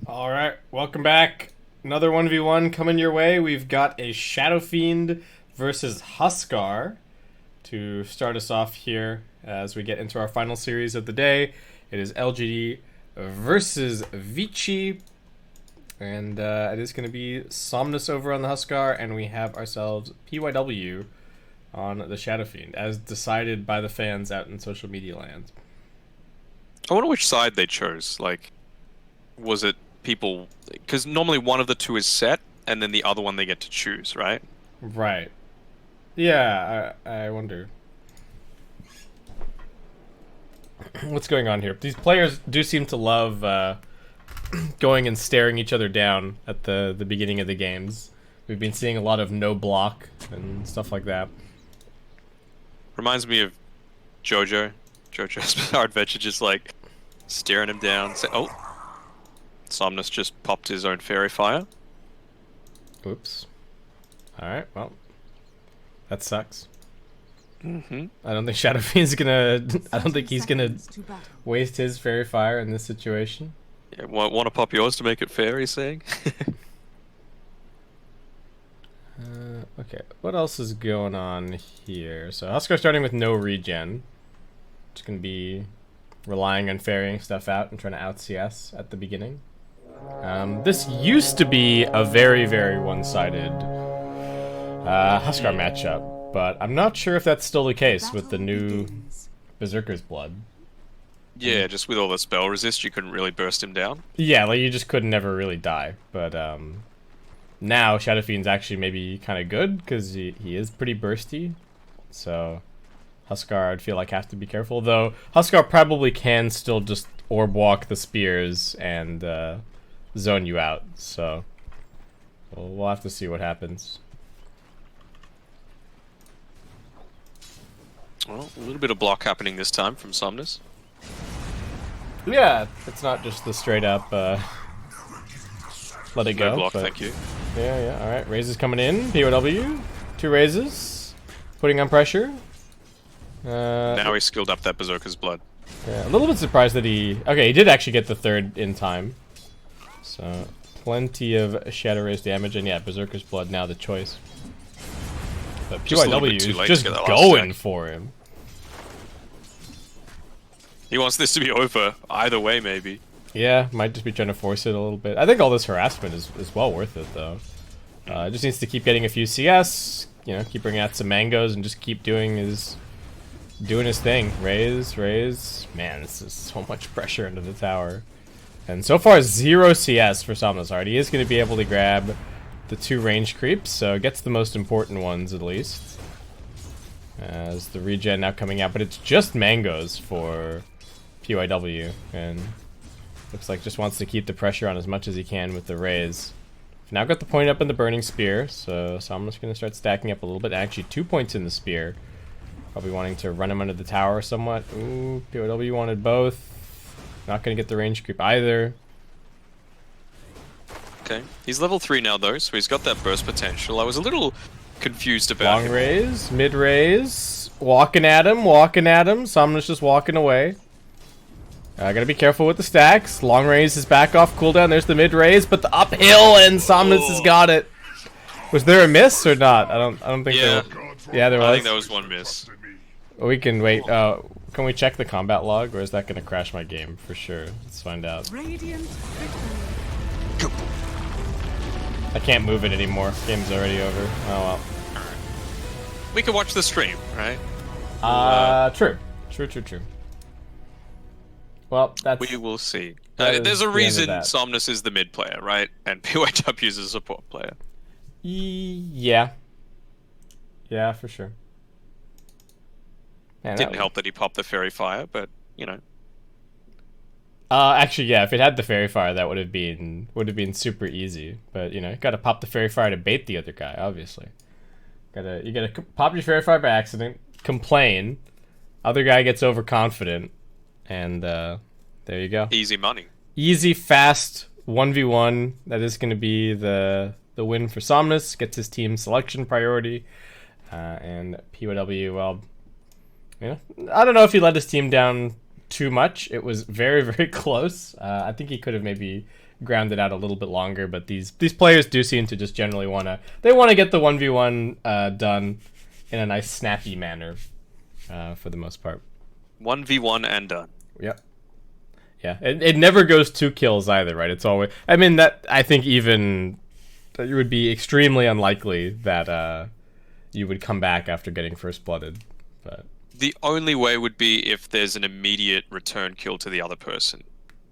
All right, welcome back. Another 1v1 coming your way. We've got a Shadow Fiend versus HUSKAR to start us off here as we get into our final series of the day. It is LGD versus Vici, and it is going to be Somnus over on the HUSKAR, and we have ourselves PYW on the Shadow Fiend, as decided by the fans out in social media land. I wonder which side they chose. Like, was it people? Because normally one of the two is set, and then the other one they get to choose, right? Right. Yeah, I wonder. What's going on here? These players do seem to love going and staring each other down at the beginning of the games. We've been seeing a lot of no block and stuff like that. Reminds me of JoJo's Bizarre Adventure, just like staring him down. Oh, Somnus just popped his own fairy fire. Oops. Alright, well, that sucks. Mm-hmm. I don't think Shadow Fiend's gonna... I don't think he's gonna waste his fairy fire in this situation. Yeah, want to pop yours to make it fair, he's saying? Okay, what else is going on here? So HUSKAR starting with no regen. It's gonna be relying on ferrying stuff out and trying to out CS at the beginning. This used to be a very, very one-sided HUSKAR matchup, but I'm not sure if that's still the case with the new Berserker's Blood. Yeah, just with all the spell resist, you couldn't really burst him down. Yeah, like you just could never really die, but now Shadow Fiend's actually maybe kind of good because he is pretty bursty, so HUSKAR I'd feel like have to be careful, though HUSKAR probably can still just orb walk the spears and zone you out, so we'll have to see what happens. Well, a little bit of block happening this time from Somnus. Yeah, it's not just the straight up let it go. No block, but thank you. yeah, alright, raises coming in, POW, 2 raises, putting on pressure. Now he's skilled up that Berserker's Blood. Yeah, a little bit surprised that he did actually get the third in time. So, plenty of Shadow Raise damage, and yeah, Berserker's Blood now the choice. But PYW is just going for him. He wants this to be over either way, maybe. Yeah, might just be trying to force it a little bit. I think all this harassment is well worth it, though. Just needs to keep getting a few CS, you know, keep bringing out some mangoes, and just keep doing his thing. Raise. Man, this is so much pressure into the tower. And so far, 0 CS for Somnus. Alright, he is going to be able to grab the 2 range creeps, so gets the most important ones at least. As the regen now coming out, but it's just mangoes for PYW, and looks like just wants to keep the pressure on as much as he can with the raise. Now got the point up in the burning spear, so Somnus going to start stacking up a little bit. Actually, 2 points in the spear. Probably wanting to run him under the tower somewhat. Ooh, POW wanted both. Not going to get the range creep either. Okay, he's level 3 now though, so he's got that burst potential. I was a little confused about Long raise, mid raise, walking at him. Somnus just walking away. Gotta be careful with the stacks. Long raise is back off cooldown. There's the mid raise, but the uphill, and Somnus has got it. Was there a miss or not? I don't think there was. Yeah, there was. I think there was one miss. We can wait. Can we check the combat log, or is that gonna crash my game for sure? Let's find out. I can't move it anymore. Game's already over. Oh well. We can watch the stream, right? True. Well, that's... We will see. That there's is a the end of reason that. Somnus is the mid player, right? And PYW is a support player. Yeah. Yeah, for sure. Man, Didn't help that he popped the fairy fire, but you know. Actually, yeah. If it had the fairy fire, that would have been super easy. But you know, you gotta pop the fairy fire to bait the other guy. Obviously, you gotta pop your fairy fire by accident, complain, other guy gets overconfident, and there you go. Easy money. Easy, fast 1v1. That is going to be the win for Somnus. Gets his team selection priority, and POW. Well, you know, I don't know if he let his team down too much. It was very, very close. I think he could have maybe ground it out a little bit longer. But these players do seem to just generally wanna get the 1v1 done in a nice snappy manner, for the most part. 1v1 and done. Yep. Yeah, it never goes 2 kills either, right? It's always. I mean, that I think even it would be extremely unlikely that you would come back after getting first blooded. But the only way would be if there's an immediate return kill to the other person,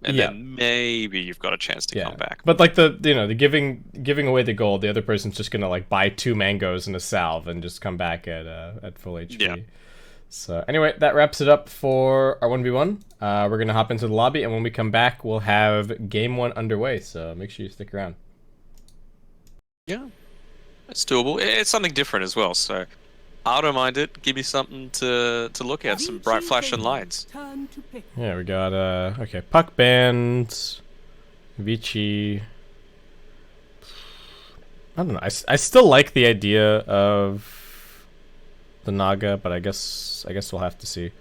and then maybe you've got a chance to come back. But like the giving away the gold, the other person's just gonna like buy 2 mangoes and a salve and just come back at full HP. Yeah. So anyway, that wraps it up for our 1v1. We're gonna hop into the lobby, and when we come back, we'll have game 1 underway. So make sure you stick around. Yeah, it's doable. It's something different as well. So I don't mind it. Give me something to look at. Some bright flashing lights. Yeah, we got okay, Puck Band, Vici. I don't know. I still like the idea of the Naga, but I guess we'll have to see,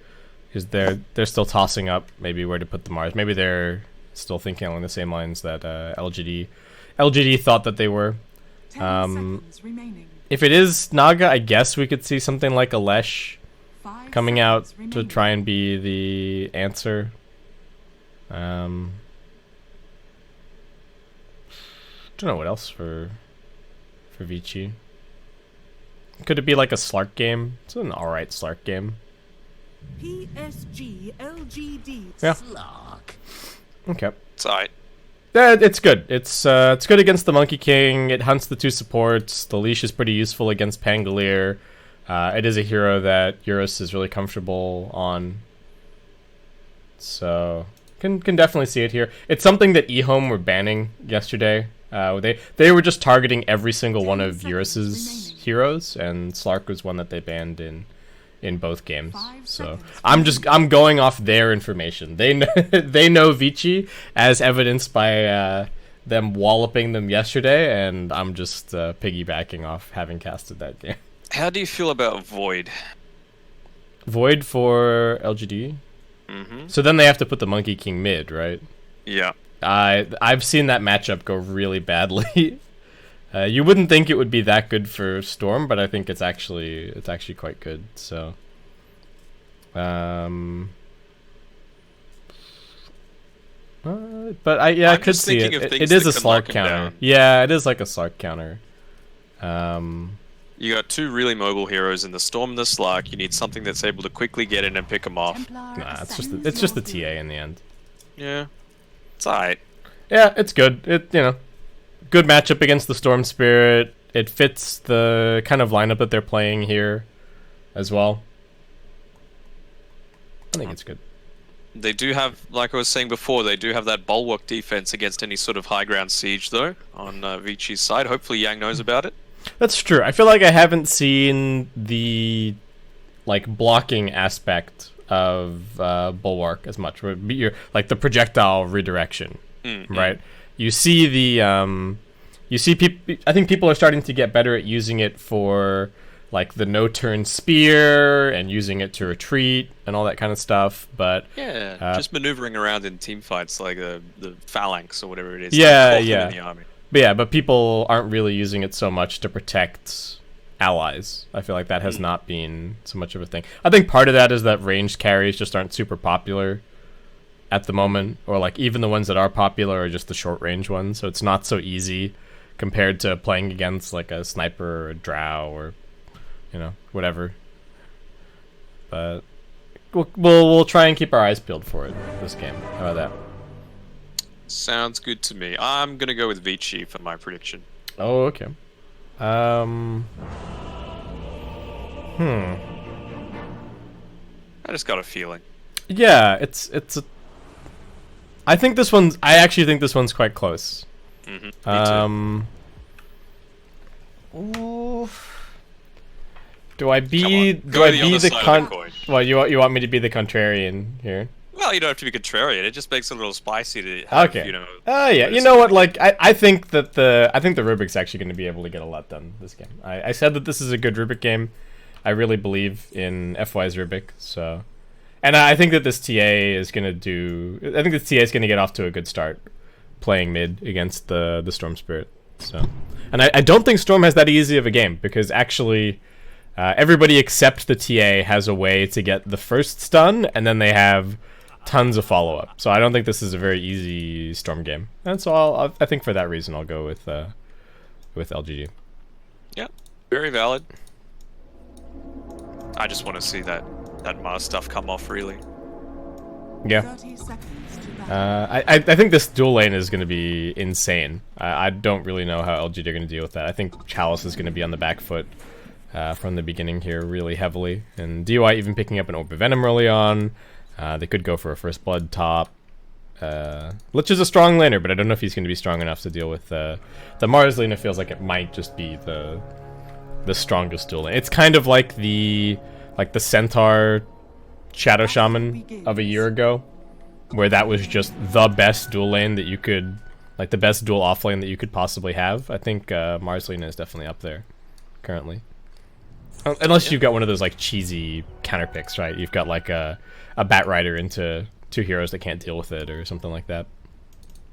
because they're still tossing up maybe where to put the Mars. Maybe they're still thinking along the same lines that LGD thought that they were. If it is Naga, I guess we could see something like a Lesh coming out to try and be the answer. Don't know what else for Vici. Could it be like a Slark game? It's an alright Slark game. PSG.LGD. Yeah. Slark. Okay. It's alright. Yeah, it's good. It's good against the Monkey King. It hunts the 2 supports. The leash is pretty useful against Pangolier. It is a hero that Eurus is really comfortable on. So can definitely see it here. It's something that eHome were banning yesterday. They were just targeting every single one of Eurus's heroes, and Slark was one that they banned in both games. So I'm going off their information. They know Vici, as evidenced by them walloping them yesterday, and I'm just piggybacking off having casted that game. How do you feel about Void? Void for LGD? Mm-hmm. So then they have to put the Monkey King mid, right? Yeah. I've seen that matchup go really badly. You wouldn't think it would be that good for Storm, but I think it's actually quite good. So, but I could see it. It is a Slark counter. Yeah, it is like a Slark counter. You got 2 really mobile heroes in the Storm and the Slark. You need something that's able to quickly get in and pick them off. Nah, it's just the TA in the end. Yeah, it's alright. Yeah, it's good. Good matchup against the Storm Spirit. It fits the kind of lineup that they're playing here as well. I think it's good. They do have, like I was saying before, they do have that bulwark defense against any sort of high ground siege, though, on Vici's side. Hopefully Yang knows about it. That's true. I feel like I haven't seen the blocking aspect of bulwark as much. Like the projectile redirection, right? You see the people. I think people are starting to get better at using it for like the no-turn spear and using it to retreat and all that kind of stuff. But yeah, just maneuvering around in team fights like the phalanx or whatever it is. Yeah, yeah. In the army. But people aren't really using it so much to protect allies. I feel like that has not been so much of a thing. I think part of that is that ranged carries just aren't super popular at the moment, or like even the ones that are popular are just the short range ones, so it's not so easy compared to playing against like a sniper or a drow or whatever. But we'll try and keep our eyes peeled for it this game. How about that? Sounds good to me. I'm gonna go with Vici for my prediction. Oh, okay. I just got a feeling. Yeah, it's a. I actually think this one's quite close. Mm-hmm. Ooh. Do I be the Well, you want me to be the contrarian here? Well, you don't have to be contrarian. It just makes it a little spicy to have, yeah. You know what? Like, I think the Rubik's actually going to be able to get a lot done this game. I said that this is a good Rubik game. I really believe in FY's Rubik. So, and I think that this TA is going to get off to a good start playing mid against the Storm Spirit. So, and I don't think Storm has that easy of a game, because actually everybody except the TA has a way to get the first stun, and then they have tons of follow-up. So I don't think this is a very easy Storm game. And so I think for that reason I'll go with LGD. Yeah, very valid. I just want to see that Mars stuff come off, really. Yeah. I think this dual lane is going to be insane. I don't really know how LGD are going to deal with that. I think Chalice is going to be on the back foot from the beginning here really heavily. And DUI even picking up an Orb of Venom early on. They could go for a First Blood top. Lich is a strong laner, but I don't know if he's going to be strong enough to deal with the Mars lane. It feels like it might just be the strongest dual lane. It's kind of like the Centaur Shadow Shaman of a year ago, where that was just the best dual lane that you could, like the best dual off lane that you could possibly have. I think Mars lane is definitely up there currently. Unless you've got one of those like cheesy counter picks, right? You've got like a Bat Rider into 2 heroes that can't deal with it or something like that.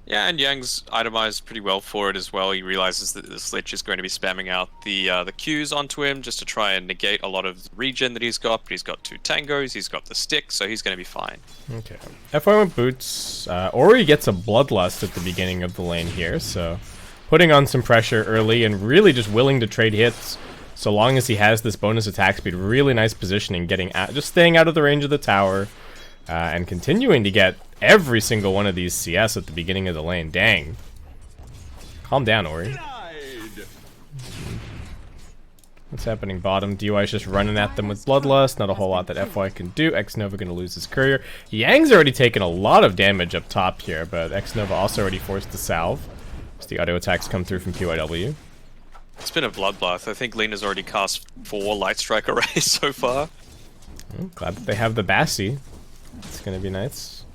Yeah, and Yang's itemized pretty well for it as well. He realizes that this Lich is going to be spamming out the Qs onto him just to try and negate a lot of the regen that he's got. But he's got 2 tangos, he's got the stick, so he's going to be fine. Okay. FY went boots. Ori gets a Bloodlust at the beginning of the lane here, so putting on some pressure early and really just willing to trade hits so long as he has this bonus attack speed. Really nice positioning, getting out, just staying out of the range of the tower, and continuing to get every single one of these CS at the beginning of the lane. Dang. Calm down, Ori. What's happening bottom? DUI's just running at them with Bloodlust. Not a whole lot that FY can do. Xnova going to lose his courier. Yang's already taken a lot of damage up top here, but Xnova also already forced the salve as the auto attacks come through from PYW. It's been a bloodbath. I think Lena's already cast 4 Light Strike arrays so far. Glad that they have the Bassi. It's going to be nice.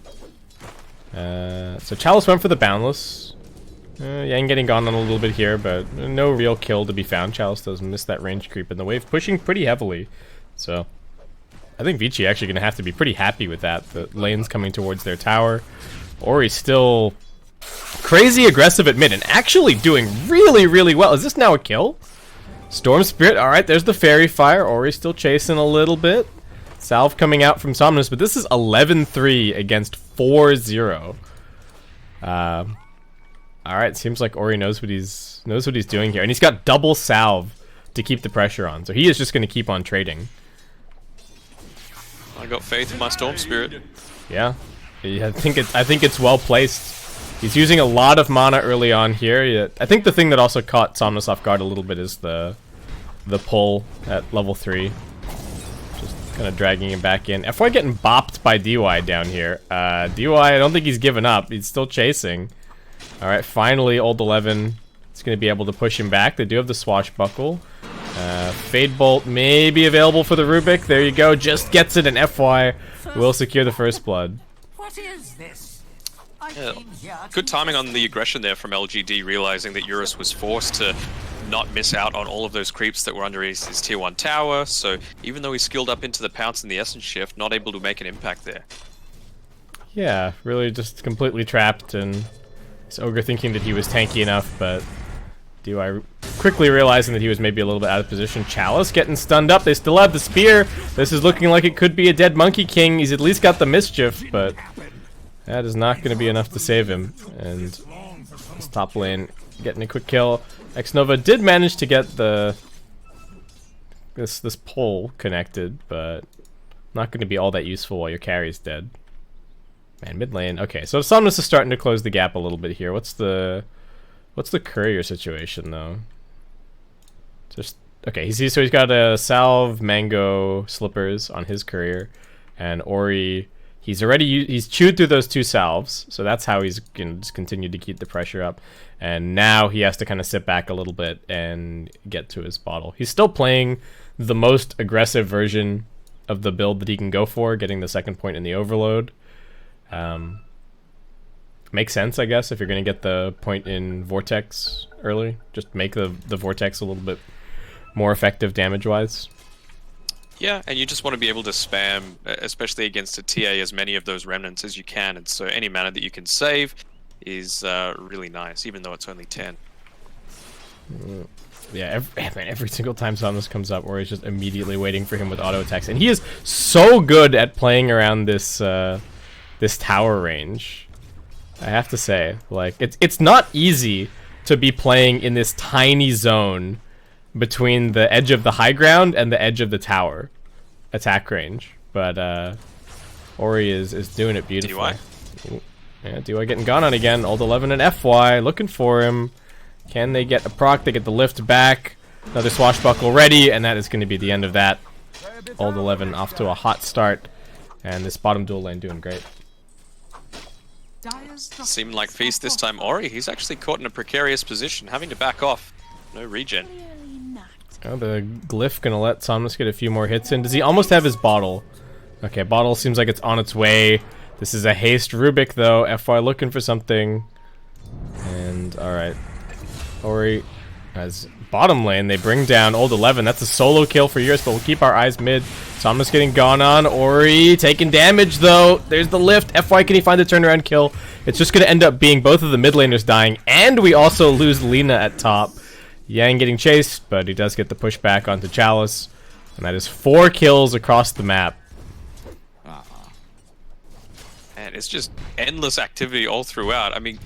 So Chalice went for the Boundless. Yang getting gone on a little bit here, but no real kill to be found. Chalice does miss that range creep in the wave, pushing pretty heavily. So I think Vici actually going to have to be pretty happy with that. The lane's coming towards their tower. Ori's still crazy aggressive at mid and actually doing really, really well. Is this now a kill? Storm Spirit, alright, there's the Fairy Fire. Ori's still chasing a little bit. Salve coming out from Somnus, but this is 11-3 against 4-0. Alright, seems like Ori knows what he's doing here. And he's got double salve to keep the pressure on. So he is just going to keep on trading. I got faith in my Storm Spirit. Yeah. I think it's well placed. He's using a lot of mana early on here. I think the thing that also caught Somnus off guard a little bit is the pull at level 3. Kind of dragging him back in. FY getting bopped by DY down here. DY, I don't think he's given up. He's still chasing. Alright, finally, Old 11 is going to be able to push him back. They do have the Swashbuckle. Fade Bolt may be available for the Rubik. There you go. Just gets it, and FY will secure the first blood. What is this? Good timing on the aggression there from LGD, realizing that Eurus was forced to not miss out on all of those creeps that were under his tier 1 tower. So even though he skilled up into the pounce and the essence shift, not able to make an impact there. Yeah, really just completely trapped, and this Ogre thinking that he was tanky enough, but DY quickly realizing that he was maybe a little bit out of position. Chalice getting stunned up. They still have the spear. This is looking like it could be a dead Monkey King. He's at least got the mischief, but that is not going to be enough to save him. And this top lane getting a quick kill. Xnova did manage to get this pole connected, but not going to be all that useful while your carry's dead. Man, mid lane. Okay, so Somnus is starting to close the gap a little bit here. What's the courier situation though? Just okay. He's got a salve, mango, slippers on his courier, and Ori. He's chewed through those 2 salves, so that's how he's gonna just continue to keep the pressure up. And now he has to kind of sit back a little bit and get to his bottle. He's still playing the most aggressive version of the build that he can go for, getting the 2nd point in the overload. Makes sense, I guess, if you're going to get the point in Vortex early. Just make the Vortex a little bit more effective damage-wise. Yeah, and you just want to be able to spam, especially against a TA, as many of those remnants as you can. And so any mana that you can save, is really nice, even though it's only 10. Yeah, every single time Somnus comes up, Ori's just immediately waiting for him with auto attacks, and he is so good at playing around this this tower range. I have to say, like, it's not easy to be playing in this tiny zone between the edge of the high ground and the edge of the tower attack range, but Ori is doing it beautifully. DY? Yeah, DY getting gone on again. Old 11 and FY looking for him. Can they get a proc? They get the lift back. Another swashbuckle ready, and that is going to be the end of that. Old 11 off to a hot start, and this bottom dual lane doing great. Seemed like Feast this time. Ori, he's actually caught in a precarious position, having to back off. No regen. Oh, the glyph gonna let Somnus get a few more hits in. Does he almost have his bottle? Okay, bottle seems like it's on its way. This is a haste Rubik though. FY looking for something. And alright. Ori has bottom lane. They bring down Old 11. That's a solo kill for yours, but we'll keep our eyes mid. Somnus getting gone on. Ori taking damage though. There's the lift. FY, can he find the turnaround kill? It's just gonna end up being both of the mid laners dying, and we also lose Lina at top. Yang getting chased, but he does get the pushback onto Chalice. And that is 4 kills across the map. And it's just endless activity all throughout. I mean,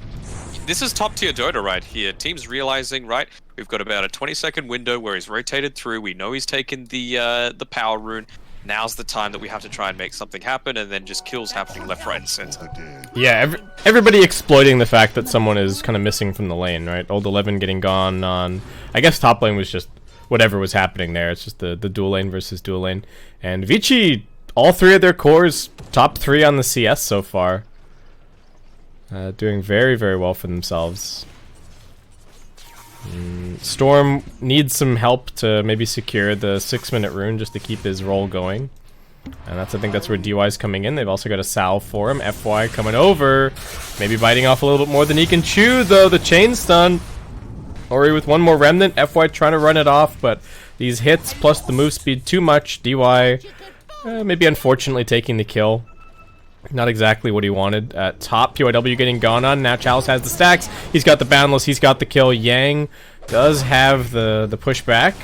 this is top tier Dota right here. Teams realizing, right, we've got about a 20-second window where he's rotated through. We know he's taken the power rune. Now's the time that we have to try and make something happen, and then just kills happening left, right, and center. Yeah, everybody exploiting the fact that someone is kind of missing from the lane, right? Old 11 getting gone on... I guess top lane was just whatever was happening there. It's just the dual lane versus dual lane. And Vici, all 3 of their cores, top 3 on the CS so far. Doing very, very well for themselves. Storm needs some help to maybe secure the 6-minute rune just to keep his roll going. And I think that's where DY's coming in. They've also got a salve for him. FY coming over. Maybe biting off a little bit more than he can chew, though. The chain stun. Ori with one more remnant. FY trying to run it off, but these hits plus the move speed too much. DY maybe unfortunately taking the kill. Not exactly what he wanted. At top, PYW getting gone on. Now Chalice has the stacks. He's got the boundless. He's got the kill. Yang does have the pushback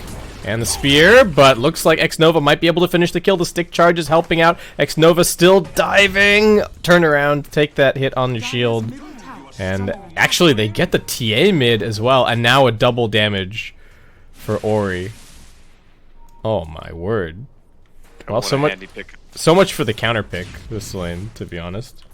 and the spear, but looks like X-Nova might be able to finish the kill. The stick charge is helping out. X-Nova still diving. Turn around, take that hit on the shield. And actually, they get the TA mid as well. And now a double damage for Ori. Oh my word. Well, so much for the counter pick this lane, to be honest.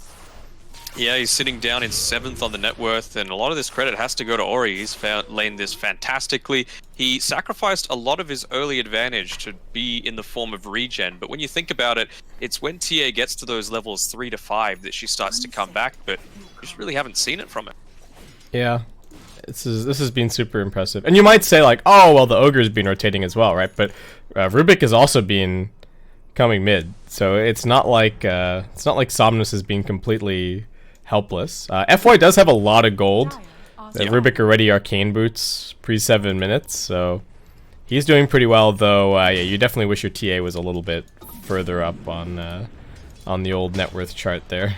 Yeah, he's sitting down in 7th on the net worth, and a lot of this credit has to go to Ori. He's laned this fantastically. He sacrificed a lot of his early advantage to be in the form of regen, but when you think about it, it's when TA gets to those levels 3 to 5 that she starts to come back, but you just really haven't seen it from her. Yeah. This has been super impressive. And you might say, like, oh, well, the Ogre's been rotating as well, right? But Rubik has also been coming mid, so it's not like Somnus has been completely helpless. FY does have a lot of gold. Rubik already arcane boots pre-7 minutes, so he's doing pretty well. Though, yeah, you definitely wish your TA was a little bit further up on the old net worth chart there.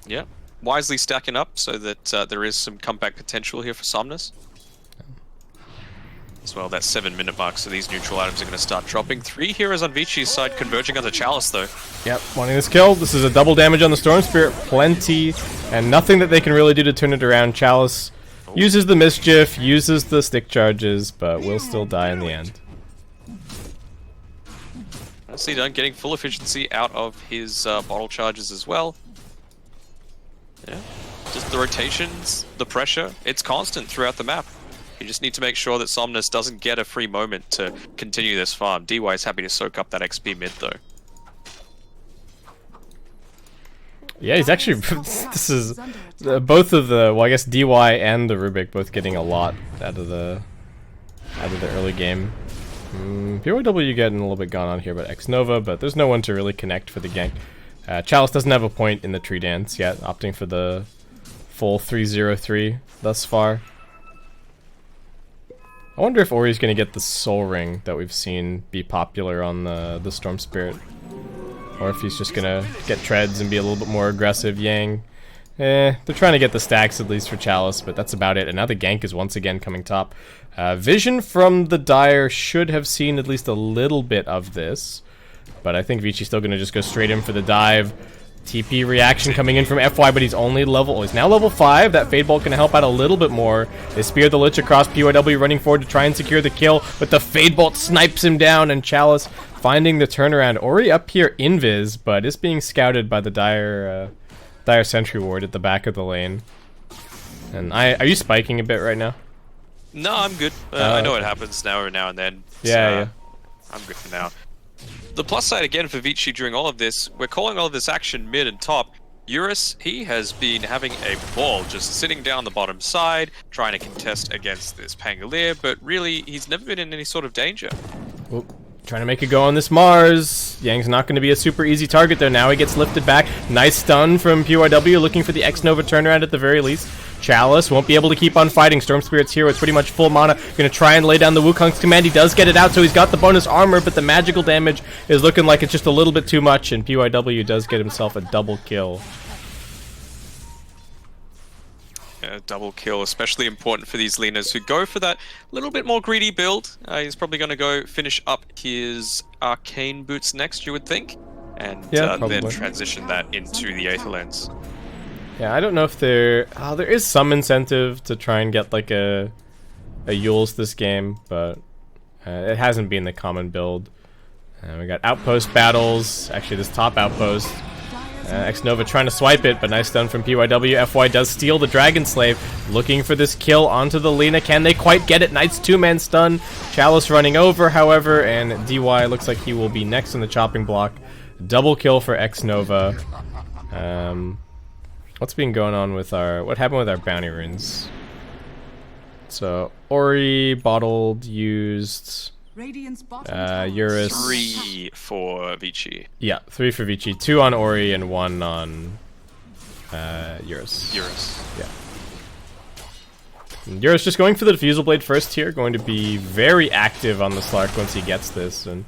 Yeah, wisely stacking up so that there is some comeback potential here for Somnus. As well, that 7-minute mark, so these neutral items are going to start dropping. 3 heroes on Vici's side converging onto Chalice, though. Yep, wanting this kill. This is a double damage on the Storm Spirit. Plenty, and nothing that they can really do to turn it around. Chalice uses the mischief, uses the stick charges, but will still die in the end. Nicely done, getting full efficiency out of his bottle charges as well. Yeah, just the rotations, the pressure, it's constant throughout the map. You just need to make sure that Somnus doesn't get a free moment to continue this farm. DY is happy to soak up that XP mid, though. Yeah, he's actually... this is... both of the... Well, I guess DY and the Rubik both getting a lot out of the early game. PYW getting a little bit gone on here, but X-Nova, but there's no one to really connect for the gank. Chalice doesn't have a point in the tree dance yet, opting for the full 3-0-3 thus far. I wonder if Ori's gonna get the Soul Ring that we've seen be popular on the Storm Spirit. Or if he's just gonna get treads and be a little bit more aggressive. Yang they're trying to get the stacks at least for Chalice, but that's about it. And now the gank is once again coming top. Vision from the Dire should have seen at least a little bit of this, but I think Vici's still going to just go straight in for the dive. TP reaction coming in from FY, but he's only level... Oh, he's now level 5. That Fade Bolt can help out a little bit more. They spear the Lich across. PYW running forward to try and secure the kill, but the Fade Bolt snipes him down, and Chalice finding the turnaround. Ori up here invis, but is being scouted by the Dire Sentry Ward at the back of the lane. And are you spiking a bit right now? No, I'm good. I know it happens now and then. Yeah. I'm good for now. The plus side again for Vici during all of this, we're calling all of this action mid and top. Eurus, he has been having a ball just sitting down the bottom side, trying to contest against this Pangolier, but really, he's never been in any sort of danger. Oop. Trying to make a go on this Mars. Yang's not going to be a super easy target there. Now he gets lifted back. Nice stun from PYW, looking for the X-Nova turnaround at the very least. Chalice won't be able to keep on fighting. Storm Spirit's here with pretty much full mana. Going to try and lay down the Wukong's command. He does get it out, so he's got the bonus armor, but the magical damage is looking like it's just a little bit too much, and PYW does get himself a double kill. Double kill, especially important for these laners who go for that little bit more greedy build. He's probably going to go finish up his Arcane Boots next, you would think, and then transition that into the Aether Lens. Yeah, I don't know if there is some incentive to try and get like a Yules this game, but it hasn't been the common build. We got outpost battles. Actually, this top outpost. X-Nova trying to swipe it, but nice stun from PYW. FY does steal the Dragon Slave, looking for this kill onto the Lina. Can they quite get it? Nice two-man stun. Chalice running over, however, and DY looks like he will be next on the chopping block. Double kill for X-Nova. What's been going on with what happened with our bounty runes? So, Ori bottled, used... Eurus. 3 for Vici. Yeah, 3 for Vici. 2 on Ori and 1 on Eurus. Yeah. And Eurus just going for the Diffusal Blade first here. Going to be very active on the Slark once he gets this, and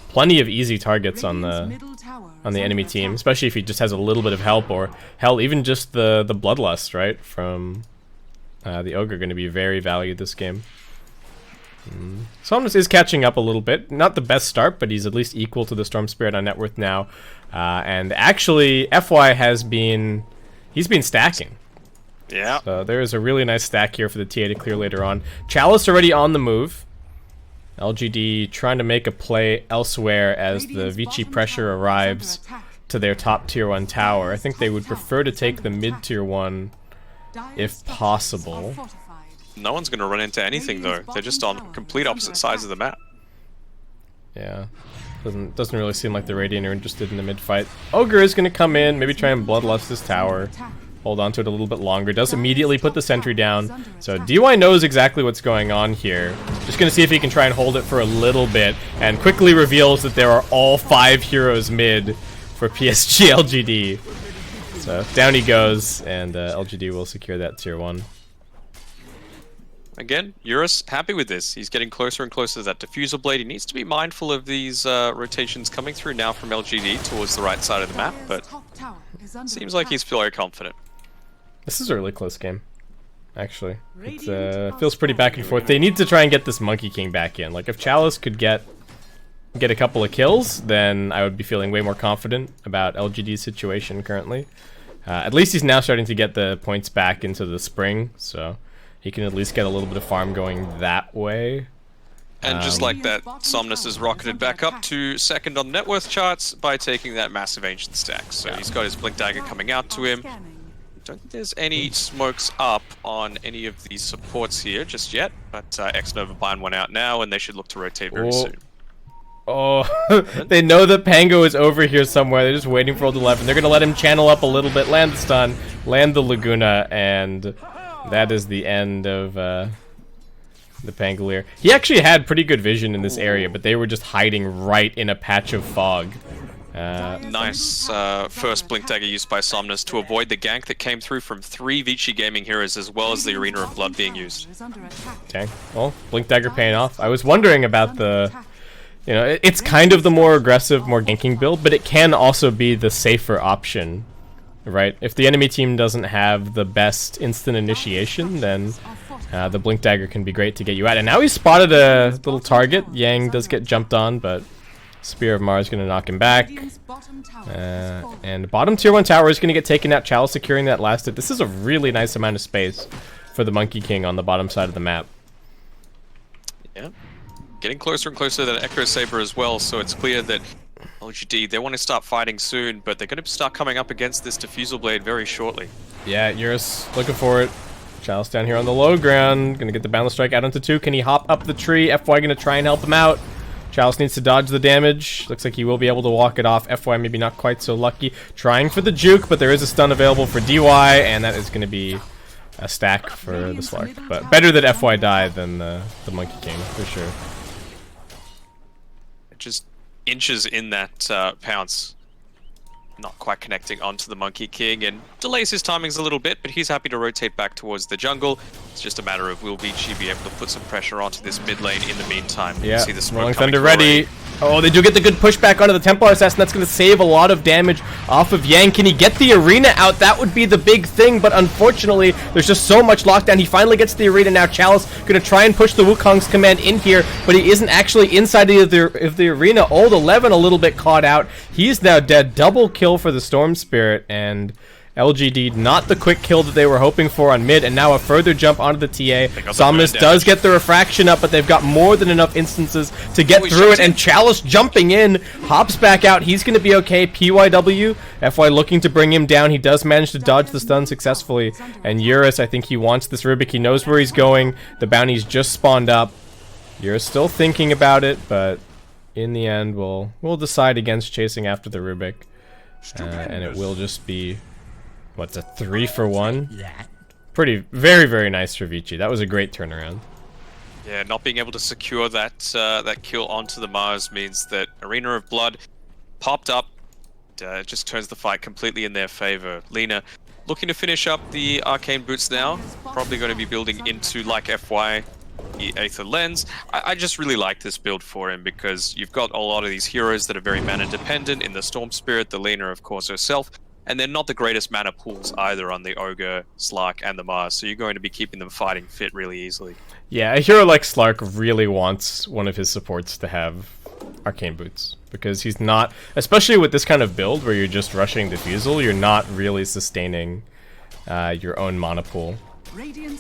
plenty of easy targets on the enemy team, especially if he just has a little bit of help, or hell, even just the Bloodlust, right, from the Ogre, going to be very valued this game. Somnus is catching up a little bit. Not the best start, but he's at least equal to the Storm Spirit on net worth now. And actually, FY has been... He's been stacking. Yeah. So there is a really nice stack here for the TA to clear later on. Chalice already on the move. LGD trying to make a play elsewhere as the Vici pressure arrives to their top tier 1 tower. I think they would prefer to take the mid tier 1 if possible. No one's going to run into anything though. They're just on complete opposite sides of the map. Yeah. Doesn't really seem like the Radiant are interested in the mid fight. Ogre is going to come in, maybe try and bloodlust this tower. Hold on to it a little bit longer. Does immediately put the sentry down. So DY knows exactly what's going on here. Just going to see if he can try and hold it for a little bit. And quickly reveals that there are all 5 heroes mid for PSG.LGD. So down he goes, and LGD will secure that tier 1. Again, Eurus happy with this. He's getting closer and closer to that Diffusal Blade. He needs to be mindful of these rotations coming through now from LGD towards the right side of the map, but seems like he's very confident. This is a really close game, actually. It feels pretty back and forth. They need to try and get this Monkey King back in. Like, if Chalice could get a couple of kills, then I would be feeling way more confident about LGD's situation currently. At least he's now starting to get the points back into the spring, so he can at least get a little bit of farm going that way. And just like that, Somnus is rocketed back up to second on the net worth charts by taking that massive ancient stack. So he's got his Blink Dagger coming out to him. Don't think there's any smokes up on any of these supports here just yet, but X-Nova buying one out now, and they should look to rotate very soon. Oh, they know that Pango is over here somewhere. They're just waiting for Old 11. They're going to let him channel up a little bit, land the stun, land the Laguna, and that is the end of the Pangolier. He actually had pretty good vision in this area, but they were just hiding right in a patch of fog. Nice first Blink Dagger used by Somnus to avoid the gank that came through from 3 Vici gaming heroes, as well as the Arena of Blood being used. Okay, well, Blink Dagger paying off. I was wondering about the... You know, it's kind of the more aggressive, more ganking build, but it can also be the safer option right? If the enemy team doesn't have the best instant initiation, then the Blink Dagger can be great to get you out. And now he's spotted a little target. Yang does get jumped on, but Spear of Mars going to knock him back. And bottom tier 1 tower is going to get taken out. Chalice securing that last hit. This is a really nice amount of space for the Monkey King on the bottom side of the map. Yeah. Getting closer and closer to the Echo Saber as well, so it's clear that LGD, they want to start fighting soon, but they're going to start coming up against this Diffusal Blade very shortly. Yeah, Eurus looking for it. Chalice down here on the low ground. Gonna get the Boundless Strike out onto 2. Can he hop up the tree? FY gonna try and help him out. Chalice needs to dodge the damage. Looks like he will be able to walk it off. FY maybe not quite so lucky. Trying for the juke, but there is a stun available for DY, and that is gonna be a stack for the Slark. But better that FY die than the Monkey King, for sure. Just inches in that pounce. Not quite connecting onto the Monkey King, and delays his timings a little bit, but he's happy to rotate back towards the jungle. It's just a matter of will Vici be able to put some pressure onto this mid lane in the meantime. Yeah, see the smoke Rolling Thunder ready. Oh, they do get the good pushback onto the Templar Assassin. That's going to save a lot of damage off of Yang. Can he get the arena out? That would be the big thing, but unfortunately, there's just so much lockdown. He finally gets the arena now. Chalice going to try and push the Wukong's command in here, but he isn't actually inside of the arena. Old 11 a little bit caught out. He's now dead. Double kill for the Storm Spirit, and LGD not the quick kill that they were hoping for on mid, and now a further jump onto the TA. Somnus does get the refraction up, but they've got more than enough instances to get through it, and Chalice jumping in, hops back out. He's going to be okay. PYW, FY looking to bring him down. He does manage to dodge the stun successfully, and Eurus, I think he wants this Rubik. He knows where he's going. The bounty's just spawned up. Eurus still thinking about it, but in the end, we'll decide against chasing after the Rubik, and it will just be... What's a 3 for 1? Pretty, very, very nice for Vici. That was a great turnaround. Yeah, not being able to secure that that kill onto the Mars means that Arena of Blood popped up. It just turns the fight completely in their favor. Lina looking to finish up the Arcane Boots now. Probably going to be building into, like FY, the Aether Lens. I just really like this build for him because you've got a lot of these heroes that are very mana dependent in the Storm Spirit, the Lina, of course, herself. And they're not the greatest mana pools either on the Ogre, Slark, and the Mars, so you're going to be keeping them fighting fit really easily. Yeah, a hero like Slark really wants one of his supports to have Arcane Boots, because he's not, especially with this kind of build where you're just rushing Diffusal, you're not really sustaining your own mana pool.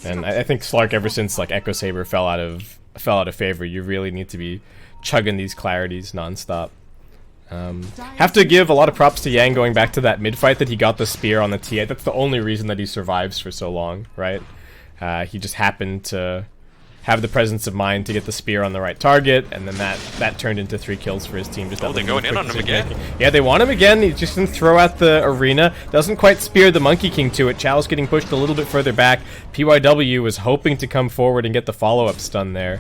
And I think Slark, ever since like Echo Saber fell out of favor, you really need to be chugging these clarities nonstop. Have to give a lot of props to Yang going back to that mid-fight that he got the spear on the TA. That's the only reason that he survives for so long, right? He just happened to have the presence of mind to get the spear on the right target, and then that turned into 3 kills for his team. Just they're going in on him again. Yeah, they want him again. He just didn't throw out the arena. Doesn't quite spear the Monkey King to it. Chalice getting pushed a little bit further back. PYW was hoping to come forward and get the follow-up stun there,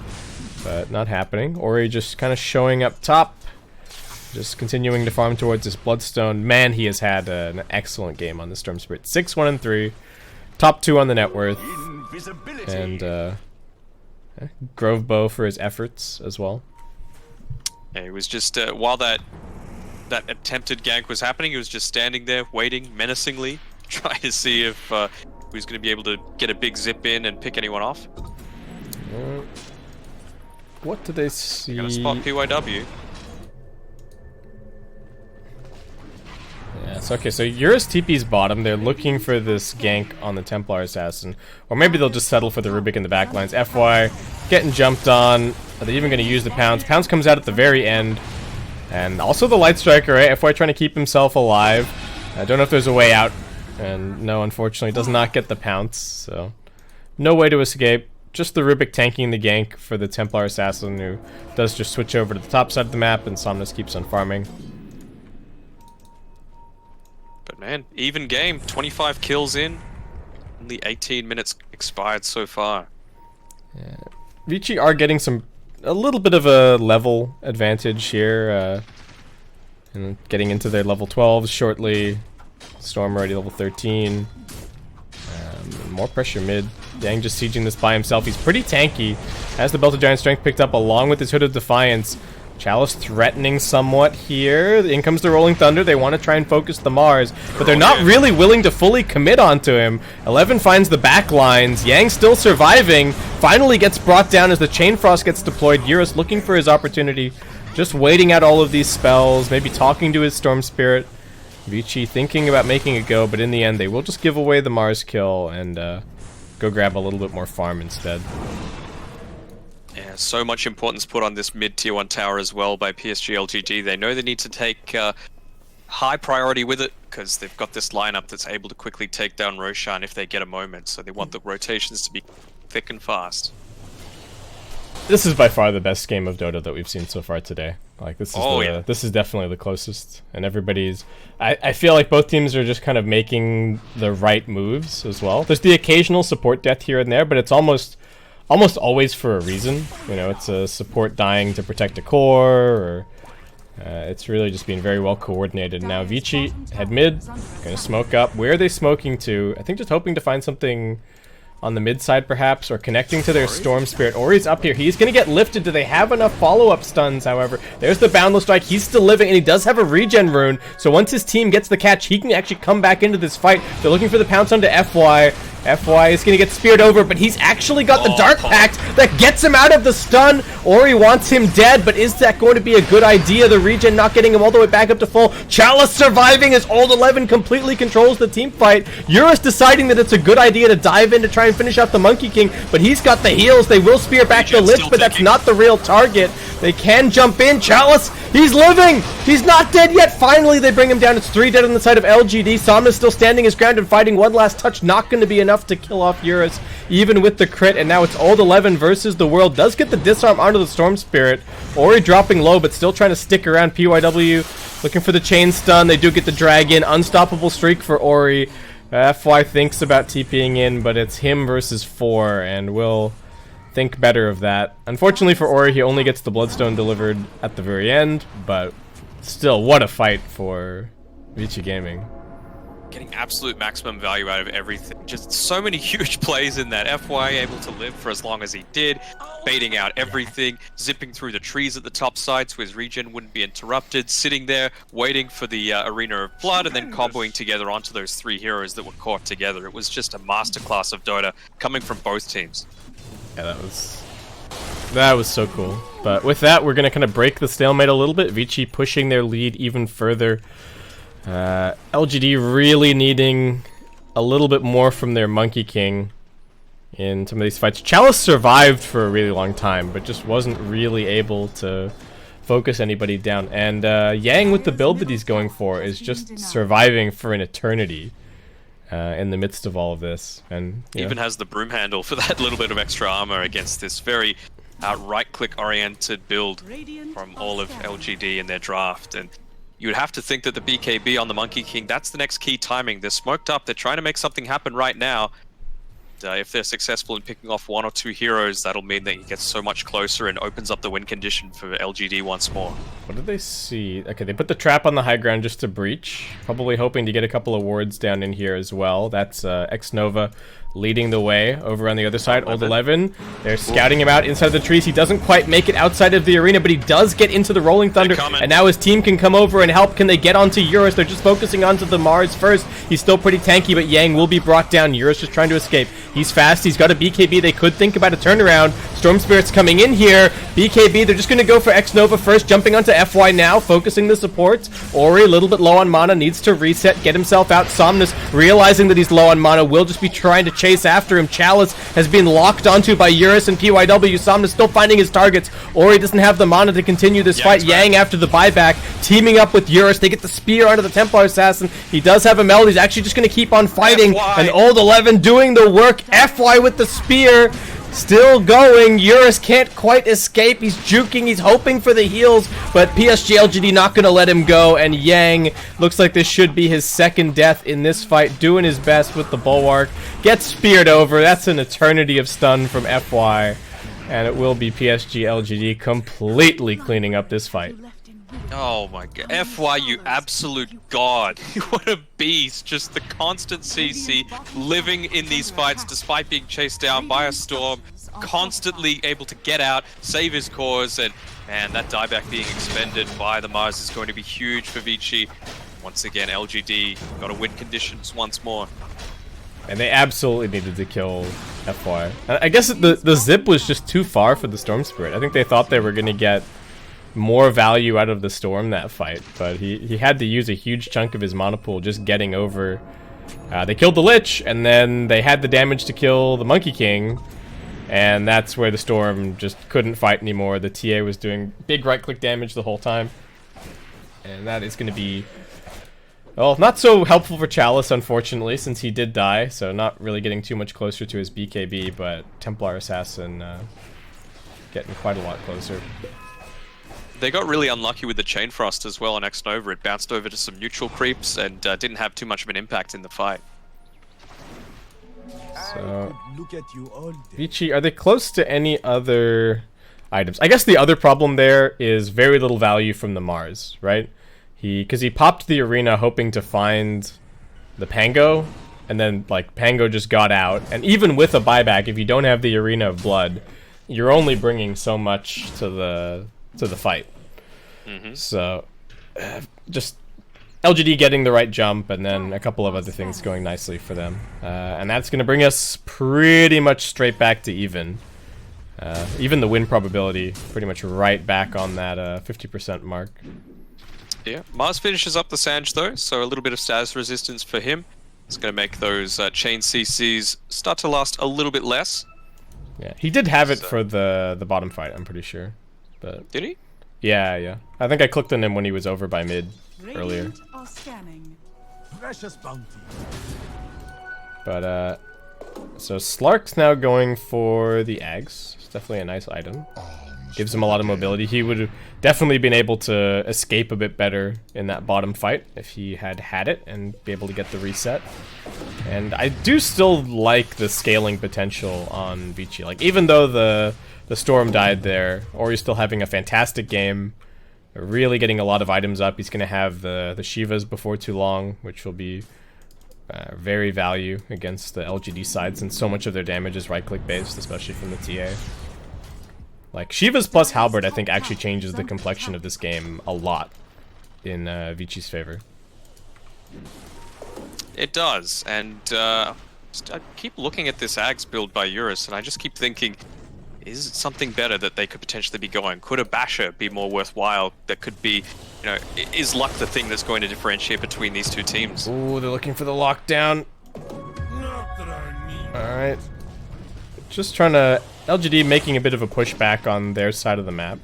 but not happening. Ori just kind of showing up top. Just continuing to farm towards this Bloodstone. Man, he has had an excellent game on the Storm Spirit. 6-1-3. Top 2 on the net worth. And Grove Bow for his efforts as well. Yeah, he was just, while that attempted gank was happening, he was just standing there, waiting menacingly, trying to see if he was going to be able to get a big zip in and pick anyone off. What do they see? Gonna spot PYW. Yeah, so okay, so Eurus TP's bottom. They're looking for this gank on the Templar Assassin. Or maybe they'll just settle for the Rubik in the backlines. FY getting jumped on. Are they even going to use the Pounce? Pounce comes out at the very end. And also the Light Striker, right? FY trying to keep himself alive. I don't know if there's a way out. And no, unfortunately, does not get the Pounce. So no way to escape. Just the Rubik tanking the gank for the Templar Assassin, who does just switch over to the top side of the map, and Somnus keeps on farming. But man, even game, 25 kills in, only 18 minutes expired so far. Yeah. Vici are getting a little bit of a level advantage here, and getting into their level 12s shortly. Storm already level 13. More pressure mid. Yang just sieging this by himself. He's pretty tanky. Has the Belt of Giant Strength picked up along with his Hood of Defiance. Chalice threatening somewhat here. In comes the Rolling Thunder. They want to try and focus the Mars, but they're not really willing to fully commit onto him. 11 finds the back lines. Yang still surviving. Finally gets brought down as the Chain Frost gets deployed. Eurus looking for his opportunity. Just waiting out all of these spells. Maybe talking to his Storm Spirit. Vici thinking about making it go, but in the end they will just give away the Mars kill and go grab a little bit more farm instead. Yeah, so much importance put on this mid tier 1 tower as well by PSG.LGD. They know they need to take high priority with it because they've got this lineup that's able to quickly take down Roshan if they get a moment. So they want the rotations to be thick and fast. This is by far the best game of Dota that we've seen so far today. Like this is this is definitely the closest, and everybody's. I feel like both teams are just kind of making the right moves as well. There's the occasional support death here and there, but it's almost always for a reason. You know, it's a support dying to protect a core, or it's really just being very well coordinated. Now Vici head mid, gonna smoke up. Where are they smoking to? I think just hoping to find something on the mid side perhaps, or connecting to their Storm Spirit. Ori's up here. He's gonna get lifted. Do they have enough follow-up stuns, however? There's the Boundless Strike. He's still living, and he does have a regen rune. So once his team gets the catch, he can actually come back into this fight. They're looking for the pounce onto FY. FY is going to get speared over, but he's actually got the Dark Pact that gets him out of the stun. Ori wants him dead, but is that going to be a good idea? The regen not getting him all the way back up to full. Chalice surviving as Old 11 completely controls the team fight. Eurus deciding that it's a good idea to dive in to try and finish out the Monkey King, but he's got the heals. They will spear back the Lich, but that's not the real target. They can jump in. Chalice, he's living! He's not dead yet! Finally, they bring him down. It's 3 dead on the side of LGD. Somna's still standing his ground and fighting. One last touch, not going to be enough to kill off Eurus, even with the crit, and now it's Old 11 versus the world. Does get the disarm onto the Storm Spirit. Ori dropping low, but still trying to stick around. PYW looking for the chain stun. They do get the dragon. Unstoppable streak for Ori. FY thinks about TPing in, but it's him versus 4, and will think better of that. Unfortunately for Ori, he only gets the Bloodstone delivered at the very end, but still, what a fight for Vici Gaming. Getting absolute maximum value out of everything. Just so many huge plays in that. FY able to live for as long as he did, baiting out everything, zipping through the trees at the top side so his regen wouldn't be interrupted, sitting there waiting for the Arena of Blood, and then comboing together onto those 3 heroes that were caught together. It was just a masterclass of Dota coming from both teams. Yeah, that was so cool. But with that, we're gonna kind of break the stalemate a little bit. Vici pushing their lead even further. LGD really needing a little bit more from their Monkey King in some of these fights. Chalice survived for a really long time, but just wasn't really able to focus anybody down. And Yang, with the build that he's going for, is just surviving for an eternity in the midst of all of this. And even has the broom handle for that little bit of extra armor against this very right-click oriented build from all of LGD in their draft. And you would have to think that the BKB on the Monkey King, that's the next key timing. They're smoked up. They're trying to make something happen right now. If they're successful in picking off 1 or 2 heroes, that'll mean that he gets so much closer and opens up the win condition for LGD once more. What did they see? Okay, they put the trap on the high ground just to breach. Probably hoping to get a couple of wards down in here as well. That's X-Nova leading the way over on the other side. Old 11, they're scouting him out inside the trees. He doesn't quite make it outside of the arena, but he does get into the Rolling Thunder, and now his team can come over and help. Can they get onto Eurus? They're just focusing onto the Mars first. He's still pretty tanky, but Yang will be brought down. Eurus just trying to escape. He's fast. He's got a BKB. They could think about a turnaround. Storm Spirit's coming in here. BKB, they're just going to go for X-Nova first, jumping onto FY now, focusing the supports. Ori, a little bit low on mana, needs to reset, get himself out. Somnus, realizing that he's low on mana, will just be trying to chase after him. Chalice has been locked onto by Eurus and PYW. Somnus still finding his targets. Ori doesn't have the mana to continue this fight. Yang, after the buyback, teaming up with Eurus. They get the spear onto the Templar Assassin. He does have a meld. He's actually just going to keep on fighting. And Old 11 doing the work. FY with the spear. Still going. Eurus can't quite escape. He's juking. He's hoping for the heals, but PSG.LGD not going to let him go. And Yang looks like this should be his second death in this fight. Doing his best with the Bulwark. Gets speared over. That's an eternity of stun from FY. And it will be PSG.LGD completely cleaning up this fight. Oh my god. FY, you absolute god. What a beast. Just the constant CC, living in these fights despite being chased down by a storm. constantly able to get out, save his cores, and that dieback being expended by the Mars is going to be huge for Vici. Once again, LGD got to win conditions once more. And they absolutely needed to kill FY. I guess the zip was just too far for the Storm Spirit. I think they thought they were going to get more value out of the Storm that fight, but he had to use a huge chunk of his mana pool just getting over. They killed the Lich, and then they had the damage to kill the Monkey King, and that's where the Storm just couldn't fight anymore. The TA was doing big right-click damage the whole time, and that is going to be, well, not so helpful for Chalice, unfortunately, since he did die, so not really getting too much closer to his BKB, but Templar Assassin getting quite a lot closer. They got really unlucky with the Chain Frost as well on X Nova. It bounced over to some neutral creeps and didn't have too much of an impact in the fight. So, Vici, are they close to any other items? I guess the other problem there is very little value from the Mars, right? Because he popped the arena hoping to find the Pango, and then like Pango just got out. And even with a buyback, if you don't have the Arena of Blood, you're only bringing so much to the fight. So just LGD getting the right jump, and then a couple of other things going nicely for them, and that's going to bring us pretty much straight back to even the win probability pretty much right back on that 50% mark. Yeah, Mars finishes up the Sange though, so a little bit of status resistance for him. It's going to make those chain CCs start to last a little bit less. Yeah, he did have it for the bottom fight, I'm pretty sure. But did he? Yeah. I think I clicked on him when he was over by mid earlier. But so Slark's now going for the Ags. It's definitely a nice item. Gives him a lot of mobility. He would have definitely been able to escape a bit better in that bottom fight if he had it and be able to get the reset. And I do still like the scaling potential on Vici. Like, even though the Storm died there, Ori's still having a fantastic game, really getting a lot of items up. He's going to have the Shivas before too long, which will be very value against the LGD side, since so much of their damage is right-click based, especially from the TA. Like, Shivas plus Halberd, I think, actually changes the complexion of this game a lot in Vici's favor. It does, and I keep looking at this Ags build by Eurus, and I just keep thinking, is it something better that they could potentially be going? Could a Basher be more worthwhile? That could be, you know, is luck the thing that's going to differentiate between these two teams? Ooh, they're looking for the lockdown. Alright. Just trying to... LGD making a bit of a pushback on their side of the map.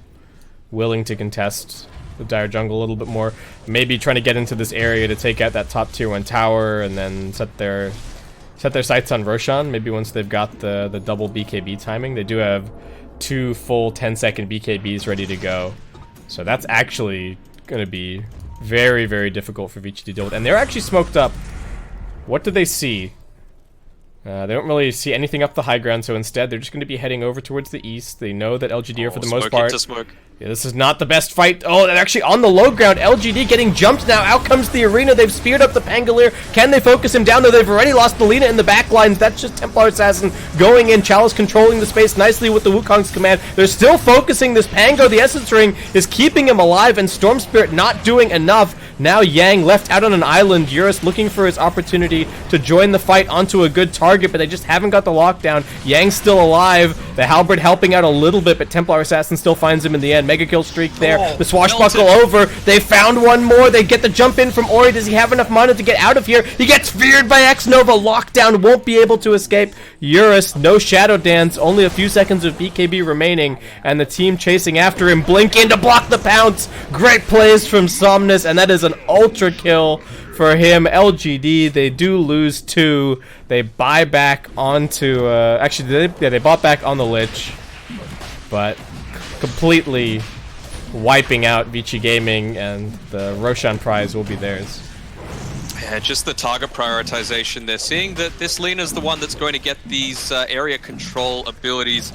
Willing to contest the Dire Jungle a little bit more. Maybe trying to get into this area to take out that top tier 1 tower and then set their sights on Roshan. Maybe once they've got the double BKB timing. They do have 2 full 10-second BKBs ready to go. So that's actually going to be very, very difficult for Vici to deal with. And they're actually smoked up. What do they see? They don't really see anything up the high ground, so instead they're just going to be heading over towards the east. They know that LGD are for the most part. Yeah, this is not the best fight. Oh, and actually on the low ground, LGD getting jumped now. Out comes the arena. They've speared up the Pangolier. Can they focus him down? Though they've already lost the Lina in the back lines. That's just Templar Assassin going in. Chalice controlling the space nicely with the Wukong's command. They're still focusing this Pango. The Essence Ring is keeping him alive, and Storm Spirit not doing enough. Now Yang left out on an island. Eurus looking for his opportunity to join the fight onto a good target, but they just haven't got the lockdown. Yang's still alive. The Halberd helping out a little bit, but Templar Assassin still finds him in the end. Mega kill streak there. The swashbuckle over. They found one more. They get the jump in from Ori. Does he have enough mana to get out of here? He gets feared by X Nova. Lockdown, won't be able to escape. Eurus, no Shadow Dance. Only a few seconds of BKB remaining, and the team chasing after him. Blink in to block the pounce. Great plays from Somnus, and that is an ultra kill for him. LGD, they do lose 2. They buy back onto actually they bought back on the Lich, but completely wiping out Vici Gaming, and the Roshan prize will be theirs. Yeah, just the target prioritization. They're seeing that this Lina is the one that's going to get these area control abilities.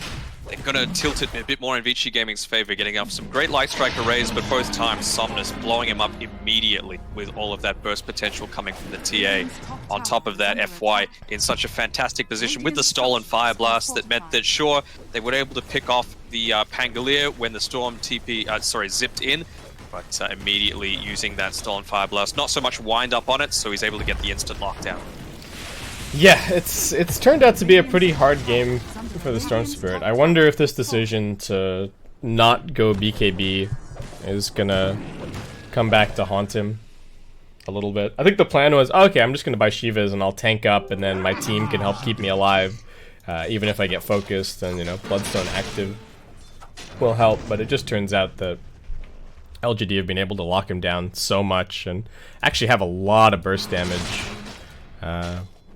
they're going to tilt it a bit more in Vici Gaming's favor, getting up some great Light Strike arrays, but both times Somnus blowing him up immediately with all of that burst potential coming from the TA. On top of that, FY in such a fantastic position with the stolen Fire Blast that meant that, sure, they were able to pick off the Pangolier when the Storm zipped in, but immediately using that stolen Fire Blast. Not so much wind up on it, so he's able to get the instant lockdown. Yeah, it's turned out to be a pretty hard game for the Storm Spirit. I wonder if this decision to not go BKB is gonna come back to haunt him a little bit. I think the plan was, okay, I'm just gonna buy Shivas and I'll tank up, and then my team can help keep me alive, even if I get focused, and, you know, Bloodstone active will help. But it just turns out that LGD have been able to lock him down so much and actually have a lot of burst damage.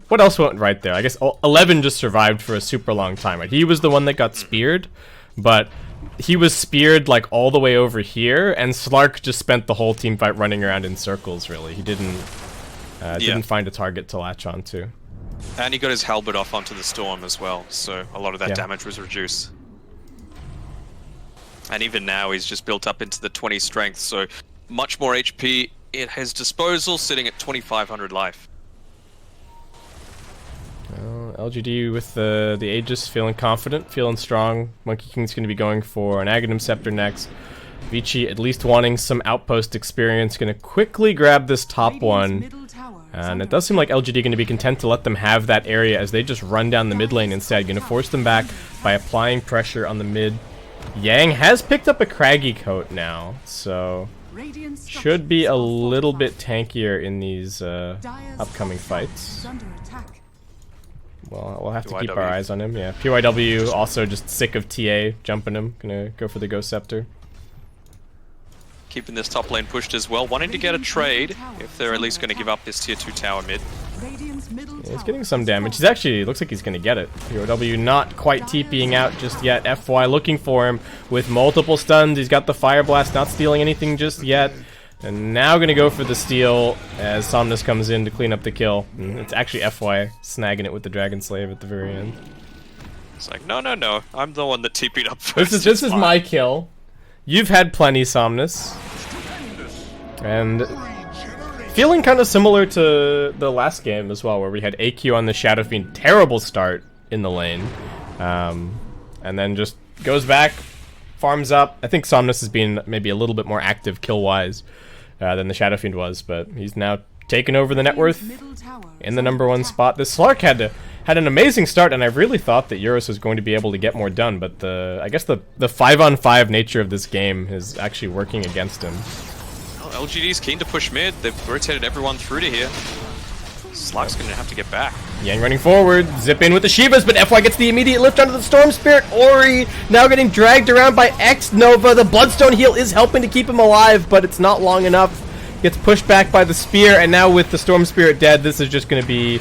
What else went right there? I guess 11 just survived for a super long time, right? He was the one that got speared, but he was speared like all the way over here, and Slark just spent the whole team fight running around in circles, really. He didn't find a target to latch onto. And he got his halberd off onto the Storm as well, so a lot of that damage was reduced. And even now he's just built up into the 20 strength, so much more HP at his disposal, sitting at 2,500 life. LGD with the Aegis, feeling confident, feeling strong. Monkey King's going to be going for an Aghanim Scepter next. Vici at least wanting some outpost experience, going to quickly grab this top one. And it does seem like LGD going to be content to let them have that area as they just run down the mid lane instead. Going to force them back by applying pressure on the mid. Yang has picked up a Craggy Coat now, so should be a little bit tankier in these upcoming fights. Well, we'll have to keep our eyes on him. Yeah, PYW also just sick of TA jumping him. Gonna go for the Ghost Scepter. Keeping this top lane pushed as well, wanting to get a trade if they're at least going to give up this tier 2 tower mid. Yeah, he's getting some damage. He's actually, looks like he's going to get it. PYW not quite TPing out just yet. FY looking for him with multiple stuns. He's got the Fire Blast, not stealing anything just yet. And now going to go for the steal as Somnus comes in to clean up the kill. And it's actually FY snagging it with the Dragon Slave at the very end. It's like, no, I'm the one that TP'd up first. This is my kill. You've had plenty, Somnus. And feeling kind of similar to the last game as well, where we had AQ on the Shadow Fiend. Terrible start in the lane. And then just goes back, farms up. I think Somnus has been maybe a little bit more active kill-wise than the Shadow Fiend was, but he's now taken over the net worth in the #1 spot. This Slark had an amazing start, and I really thought that Eurus was going to be able to get more done, but I guess the 5-on-5 nature of this game is actually working against him. Well, LGD's keen to push mid. They've rotated everyone through to here. Slark's going to have to get back. Yang running forward, zip in with the Shivas, but FY gets the immediate lift onto the Storm Spirit. Ori now getting dragged around by X Nova. The Bloodstone heal is helping to keep him alive, but it's not long enough. Gets pushed back by the Spear, and now with the Storm Spirit dead, this is just going to be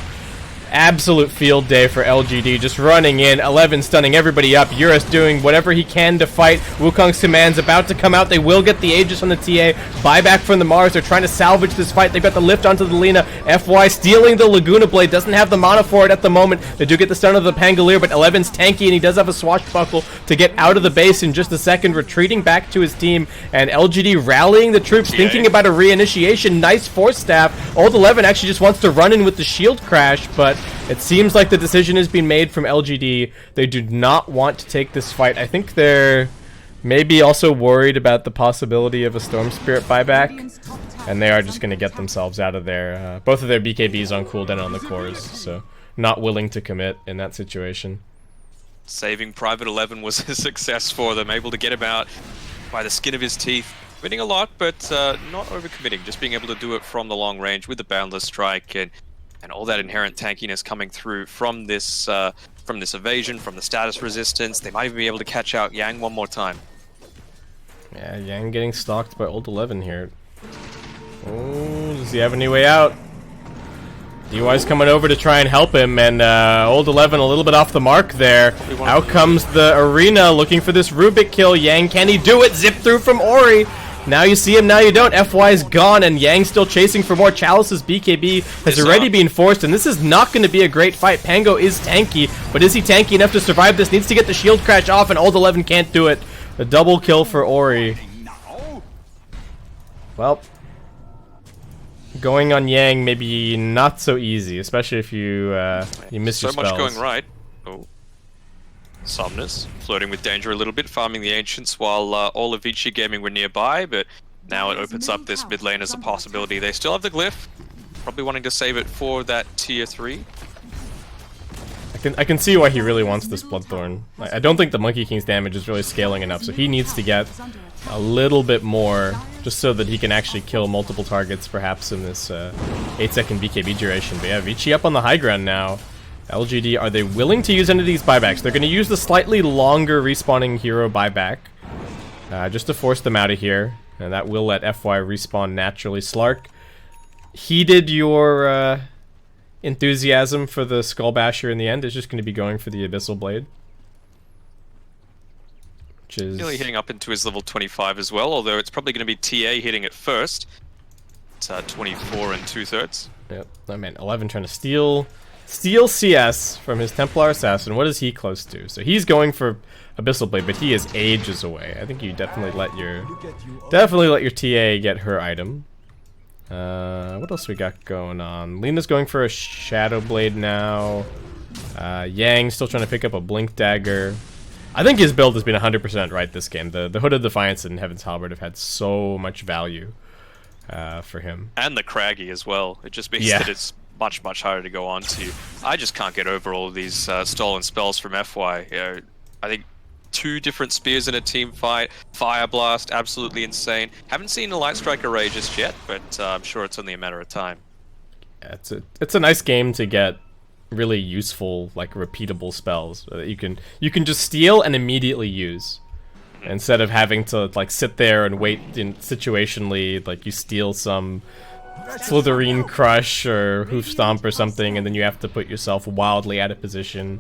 absolute field day for LGD. Just running in, 11 stunning everybody up. Eurus doing whatever he can to fight. Wukong's command's about to come out. They will get the Aegis on the TA. Buyback from the Mars. They're trying to salvage this fight. They've got the lift onto the Lina. FY stealing the Laguna Blade. Doesn't have the mana for it at the moment. They do get the stun of the Pangolier, but 11's tanky, and he does have a swashbuckle to get out of the base in just a second, retreating back to his team. And LGD rallying the troops, thinking about a reinitiation. Nice force staff. Old 11 actually just wants to run in with the shield crash, but it seems like the decision has been made from LGD. They do not want to take this fight. I think they're maybe also worried about the possibility of a Storm Spirit buyback, and they are just going to get themselves out of there. Both of their BKBs on cooldown on the cores, so not willing to commit in that situation. Saving Private 11 was a success for them, able to get him out by the skin of his teeth. Winning a lot, but not overcommitting, just being able to do it from the long range with the Boundless Strike and all that inherent tankiness coming through from this evasion, from the status resistance. They might even be able to catch out Yang one more time. Yeah, Yang getting stalked by Old 11 here. Oh, does he have any way out? DY's coming over to try and help him, and Old 11 a little bit off the mark there. Out comes the Arena looking for this Rubik kill. Yang, can he do it? Zip through from Ori. Now you see him, now you don't. FY is gone, and Yang still chasing for more. Chalice's BKB has already been forced, and this is not going to be a great fight. Pango is tanky, but is he tanky enough to survive this? Needs to get the shield crash off, and Old 11 can't do it. A double kill for Ori. Well, going on Yang maybe not so easy, especially if you miss your spells. So much going right. Oh. Somnus flirting with danger a little bit, farming the Ancients while all of Vici Gaming were nearby, but now it opens up this mid lane as a possibility. They still have the glyph, probably wanting to save it for that tier 3. I can see why he really wants this Bloodthorn. I don't think the Monkey King's damage is really scaling enough, so he needs to get a little bit more, just so that he can actually kill multiple targets, perhaps in this 8-second BKB duration. But yeah, Vici up on the high ground now. LGD, are they willing to use any of these buybacks? They're going to use the slightly longer respawning hero buyback, just to force them out of here, and that will let FY respawn naturally. Slark, heeded your enthusiasm for the Skull Basher in the end. Is just going to be going for the Abyssal Blade, which is nearly hitting up into his level 25 as well, although it's probably going to be TA hitting it first. It's 24 and 2/3. Yep, I mean 11 trying to steal CS from his Templar Assassin. What is he close to? So he's going for Abyssal Blade, but he is ages away. I think you definitely let your TA get her item. What else we got going on? Lena's going for a Shadow Blade now. Yang still trying to pick up a Blink Dagger. I think his build has been 100% right this game. The Hooded Defiance and Heaven's Halberd have had so much value for him. And the Craggy as well. It just means that it's much harder to go on to. I just can't get over all of these stolen spells from FY. I think 2 different spears in a team fight, Fire Blast, absolutely insane. Haven't seen a Light Striker Ray just yet, but I'm sure it's only a matter of time. Yeah, it's a nice game to get really useful, like repeatable spells that you can just steal and immediately use, instead of having to like sit there and wait in situationally, like you steal some Slitherine Crush or Hoof Stomp or something, and then you have to put yourself wildly out of position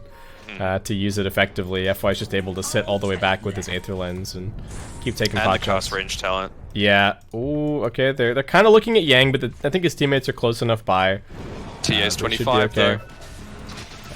to use it effectively. FY is just able to sit all the way back with his Aether Lens and keep taking pot shots. And the cast range talent. Yeah. Ooh, okay. They're kind of looking at Yang, but I think his teammates are close enough by. TA's 25 though.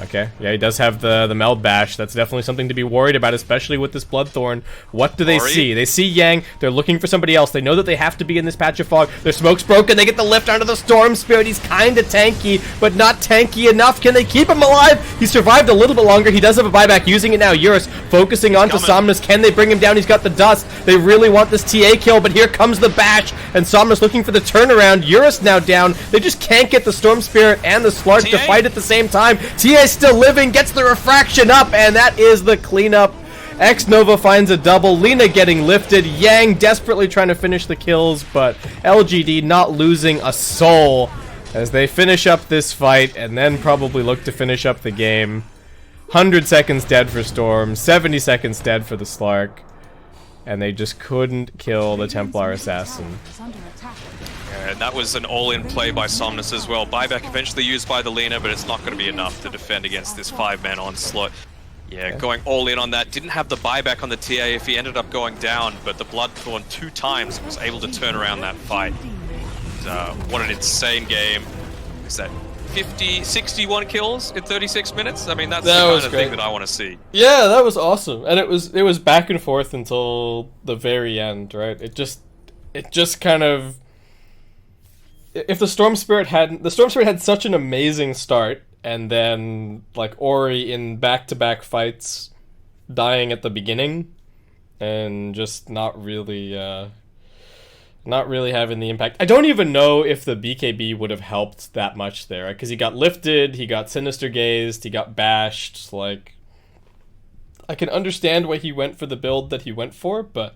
Okay, yeah, he does have the Meld Bash. That's definitely something to be worried about, especially with this Bloodthorn. What do they see? They see Yang. They're looking for somebody else. They know that they have to be in this patch of fog. Their smoke's broken. They get the lift onto the Storm Spirit. He's kind of tanky, but not tanky enough. Can they keep him alive? He survived a little bit longer. He does have a buyback. Using it now. Eurus focusing onto Somnus. Can they bring him down? He's got the dust. They really want this TA kill, but here comes the Bash, and Somnus looking for the turnaround. Eurus now down. They just can't get the Storm Spirit and the Slark to fight at the same time. TA still living, gets the refraction up, and that is the cleanup. X-Nova finds a double. Lena getting lifted. Yang desperately trying to finish the kills, but LGD not losing a soul as they finish up this fight and then probably look to finish up the game. 100 seconds dead for Storm, 70 seconds dead for the Slark, and they just couldn't kill the Templar Assassin. And that was an all-in play by Somnus as well. Buyback eventually used by the Lena, but it's not going to be enough to defend against this 5-man onslaught. Yeah, going all in on that. Didn't have the buyback on the TA if he ended up going down, but the Bloodthorn 2 times was able to turn around that fight. What an insane game. Is that 61 kills in 36 minutes? I mean, that's the kind of thing that I want to see. Yeah, that was awesome. And it was back and forth until the very end, right? It just kind of... If the Storm Spirit had such an amazing start, and then like Ori in back-to-back fights dying at the beginning, and just not really having the impact. I don't even know if the BKB would have helped that much there, because he got lifted, he got Sinister Gazed, he got bashed. Like, I can understand why he went for the build that he went for, but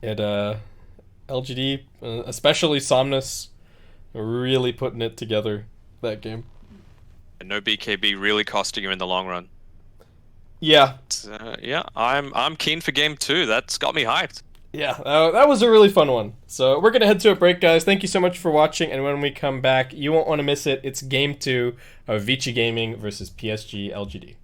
it LGD, especially Somnus, really putting it together that game. And no BKB really costing him in the long run. Yeah. Yeah, I'm keen for game 2. That's got me hyped. Yeah, that was a really fun one. So we're going to head to a break, guys. Thank you so much for watching, and when we come back, you won't want to miss it. It's game 2 of Vici Gaming versus PSG.LGD.